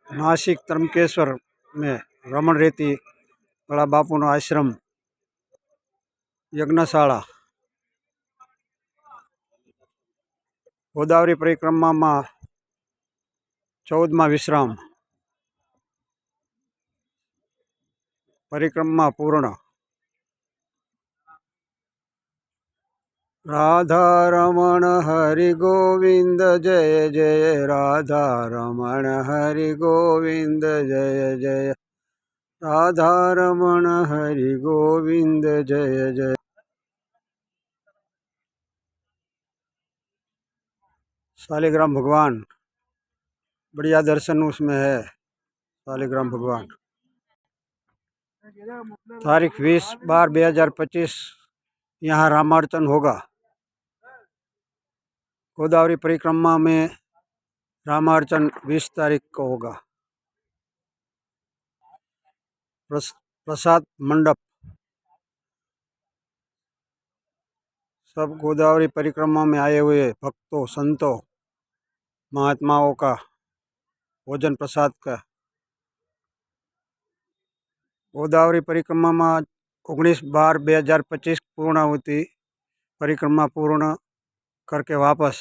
नासिक त्र्यंबकेश्वर में रमण रेती बड़ा बापू नो आश्रम यज्ञशाला गोदावरी परिक्रमा में 14मा विश्राम परिक्रमा पूर्ण। राधा रमण हरि गोविंद जय जय राधा रमण हरि गोविंद जय जय राधा रमण हरि गोविंद जय जय। शालिग्राम भगवान बढ़िया दर्शन उसमें है। शालिग्राम भगवान तारीख 20/12/2025 यहाँ रामार्चन होगा। गोदावरी परिक्रमा में रामार्चन 20 तारीख को होगा। प्रसाद मंडप सब गोदावरी परिक्रमा में आए हुए भक्तों संतों महात्माओं का भोजन प्रसाद का। गोदावरी परिक्रमा में 19/12/2025 पूर्णाहुति परिक्रमा पूर्ण करके वापस